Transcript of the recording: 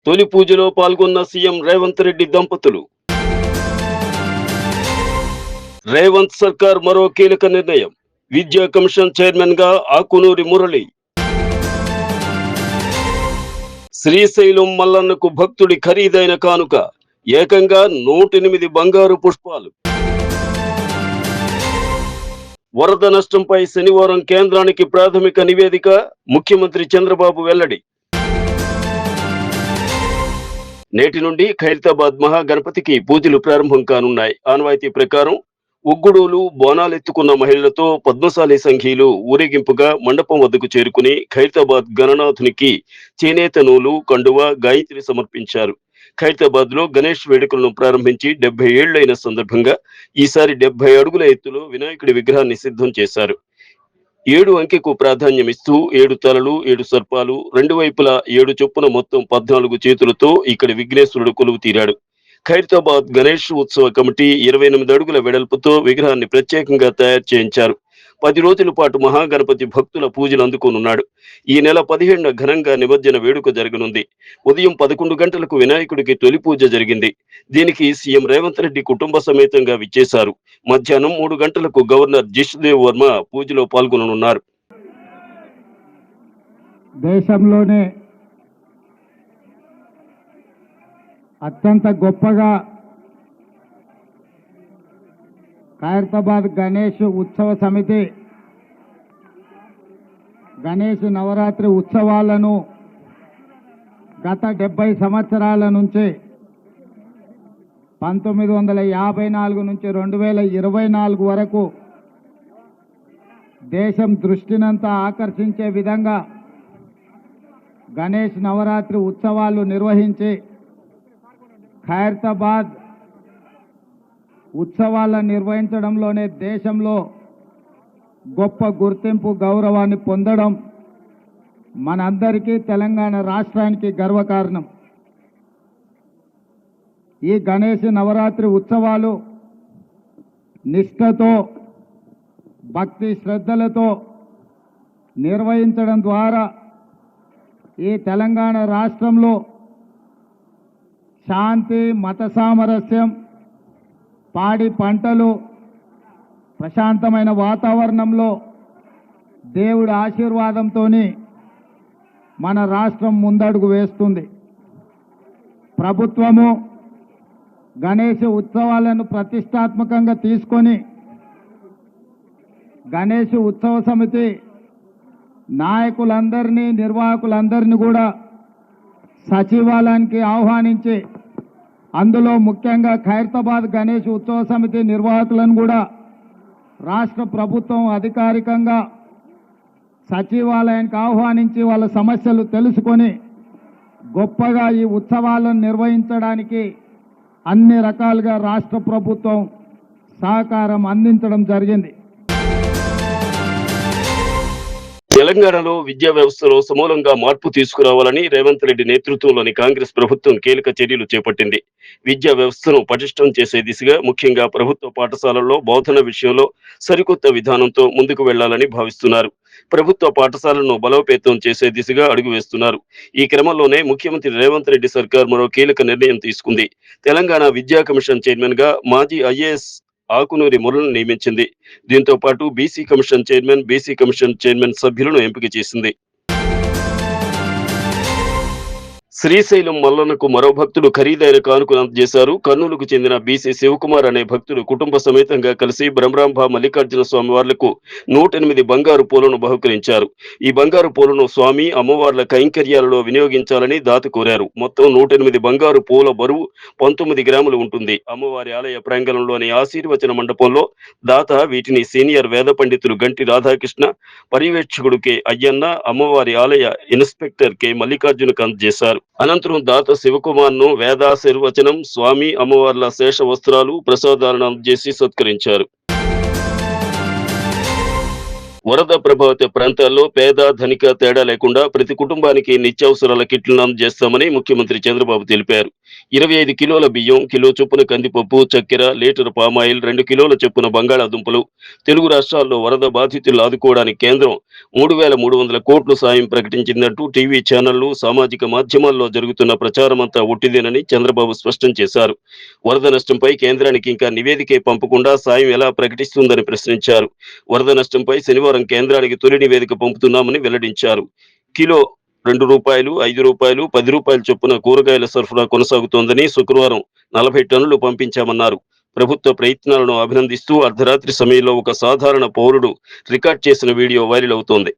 తొలి పూజలో పాల్గొన్న సీఎం రేవంత్ రెడ్డి దంపతులు. రేవంత్ సర్కార్ మరో కీలక నిర్ణయం. విద్యా కమిషన్ చైర్మన్ గా ఆకునూరి మురళి. శ్రీశైలం మల్లన్నకు భక్తుడి ఖరీదైన కానుక ఏకంగా 108 బంగారు పుష్పాలు. వరద నష్టంపై శనివారం కేంద్రానికి ప్రాథమిక నివేదిక, ముఖ్యమంత్రి చంద్రబాబు వెల్లడి. నేటి నుండి ఖైరతాబాద్ మహాగణపతికి పూజలు ప్రారంభం కానున్నాయి. ఆనవాయితీ ప్రకారం ఉగ్గుడూలు, బోనాలెత్తుకున్న మహిళలతో పద్మశాలి సంఘీయులు ఊరేగింపుగా మండపం వద్దకు చేరుకుని ఖైరతాబాద్ గణనాథునికి చేనేత నూలు, కండువ, గాయత్రి సమర్పించారు. ఖైరతాబాద్ లో గణేష్ వేడుకలను ప్రారంభించి 70 ఏళ్లైన సందర్భంగా ఈసారి 70 అడుగుల ఎత్తులో వినాయకుడి విగ్రహాన్ని సిద్ధం చేశారు. 7 అంకెకు ప్రాధాన్యమిస్తూ 7 తలలు, 7 సర్పాలు, రెండు వైపులా 7 చొప్పున మొత్తం 14 చేతులతో ఇక్కడి విఘ్నేశ్వరుడు కొలువు తీరాడు. ఖైరతాబాద్ గణేష్ ఉత్సవ కమిటీ 28 అడుగుల వెడల్పుతో విగ్రహాన్ని ప్రత్యేకంగా తయారు చేయించారు. 10 రోజుల పాటు మహాగణపతి భక్తుల పూజలు అందుకోనున్నాడు. ఈ నెల 15న ఘనంగా నిమజ్జన వేడుక జరగనుంది. ఉదయం 11 గంటలకు వినాయకుడికి తొలి పూజ జరిగింది. దీనికి సీఎం రేవంత్ రెడ్డి కుటుంబ సమేతంగా విచ్చేశారు. మధ్యాహ్నం 3 గంటలకు గవర్నర్ జిష్ణుదేవ్ వర్మ పూజలో పాల్గొననున్నారు. దేశంలోనే అత్యంత గొప్పగా ఖైరతాబాద్ గణేష్ ఉత్సవ సమితి గణేష్ నవరాత్రి ఉత్సవాలను గత 70 సంవత్సరాల నుంచి 1954 నుంచి 2024 వరకు దేశం దృష్టినంతా ఆకర్షించే విధంగా గణేష్ నవరాత్రి ఉత్సవాలు నిర్వహించి ఖైరతాబాద్ ఉత్సవాలను నిర్వహించడంలోనే దేశంలో గొప్ప గుర్తింపు, గౌరవాన్ని పొందడం మనందరికీ, తెలంగాణ రాష్ట్రానికి గర్వకారణం. ఈ గణేష్ నవరాత్రి ఉత్సవాలు నిష్ఠతో, భక్తి శ్రద్ధలతో నిర్వహించడం ద్వారా ఈ తెలంగాణ రాష్ట్రంలో శాంతి, మత సామరస్యం, పాడి పంటలు, ప్రశాంతమైన వాతావరణంలో దేవుడి ఆశీర్వాదంతో మన రాష్ట్రం ముందడుగు వేస్తుంది. ప్రభుత్వము గణేష్ ఉత్సవాలను ప్రతిష్టాత్మకంగా తీసుకొని గణేష్ ఉత్సవ సమితి నాయకులందరినీ, నిర్వాహకులందరినీ కూడా సచివాలయానికి ఆహ్వానించి అందులో ముఖ్యంగా ఖైరతాబాద్ గణేష్ ఉత్సవ సమితి నిర్వాహకులను కూడా రాష్ట్ర ప్రభుత్వం అధికారికంగా సచివాలయానికి ఆహ్వానించి వాళ్ళ సమస్యలు తెలుసుకొని గొప్పగా ఈ ఉత్సవాలను నిర్వహించడానికి అన్ని రకాలుగా రాష్ట్ర ప్రభుత్వం సహకారం అందించడం జరిగింది. తెలంగాణలో విద్యా వ్యవస్థలో సమూలంగా మార్పు తీసుకురావాలని రేవంత్ రెడ్డి నేతృత్వంలోని కాంగ్రెస్ ప్రభుత్వం కీలక చర్యలు చేపట్టింది. విద్యా వ్యవస్థను పటిష్టం చేసే దిశగా ముఖ్యంగా ప్రభుత్వ పాఠశాలల్లో బోధన విషయంలో సరికొత్త విధానంతో ముందుకు వెళ్లాలని భావిస్తున్నారు. ప్రభుత్వ పాఠశాలను బలోపేతం చేసే దిశగా అడుగు వేస్తున్నారు. ఈ క్రమంలోనే ముఖ్యమంత్రి రేవంత్ రెడ్డి సర్కార్ మరో కీలక నిర్ణయం తీసుకుంది. తెలంగాణ విద్యా కమిషన్ చైర్మన్ గా మాజీ ఐఏఎస్ ఆకునూరి మురళిని నియమించింది. దీంతో పాటు BC commission chairman, BC commission chairman సభ్యులను ఎంపిక చేసింది. శ్రీశైలం మల్లన్నకు మరో భక్తుడు ఖరీదైన కానుకను అందజేశారు. కర్నూలుకు చెందిన బీసీ శివకుమార్ అనే భక్తుడు కుటుంబ సమేతంగా కలిసి బ్రహ్మరాంబ మల్లికార్జున స్వామి వార్లకు 108 బంగారు పూలను బహుకరించారు. ఈ బంగారు పూలను స్వామి, అమ్మవార్ల కైంకర్యాలలో వినియోగించాలని దాత కోరారు. మొత్తం 108 బంగారు పూల బరువు 19 గ్రాములు ఉంటుంది. అమ్మవారి ఆలయ ప్రాంగణంలోని ఆశీర్వచన మండపంలో దాత వీటిని సీనియర్ వేద పండితులు గంటి రాధాకృష్ణ, పర్యవేక్షకుడు కె అయ్యన్న, అమ్మవారి ఆలయ ఇన్స్పెక్టర్ కె మల్లికార్జునకు అందజేశారు. అనంతరం దాత శివకుమార్ ను వేదాశీర్వచనం, స్వామి, అమ్మవార్ల శేష వస్త్రాలు, ప్రసాదాలను అందజేసి సత్కరించారు. వరద ప్రభావిత ప్రాంతాల్లో పేద, ధనిక తేడా లేకుండా ప్రతి కుటుంబానికి నిత్యావసరాల కిట్లను అందజేస్తామని ముఖ్యమంత్రి చంద్రబాబు తెలిపారు. 25 కిలోల బియ్యం, కిలో చొప్పున కందిపప్పు, చక్కెర, లీటర్ పామాయిల్, 2 కిలోల చొప్పున బంగాళాదుంపలు. తెలుగు రాష్ట్రాల్లో వరద బాధితులు ఆదుకోవడానికి కేంద్రం 3,300 కోట్లు సాయం ప్రకటించిందంటూ టీవీ ఛానళ్లు, సామాజిక మాధ్యమాల్లో జరుగుతున్న ప్రచారమంతా ఒట్టిదేనని చంద్రబాబు స్పష్టం చేశారు. వరద నష్టంపై కేంద్రానికి ఇంకా నివేదికే పంపకుండా సాయం ఎలా ప్రకటిస్తుందని ప్రశ్నించారు. వరద నష్టంపై శనివారం కేంద్రానికి తొలి నివేదిక పంపుతున్నామని వెల్లడించారు. కిలో రూ. 2, రూ. 5, రూ. 10 చొప్పున కూరగాయల సరఫరా కొనసాగుతోందని, శుక్రవారం 40 టన్నులు పంపించామన్నారు. ప్రభుత్వ ప్రయత్నాలను అభినందిస్తూ అర్ధరాత్రి సమయంలో ఒక సాధారణ పౌరుడు రికార్డ్ చేసిన వీడియో వైరల్ అవుతోంది.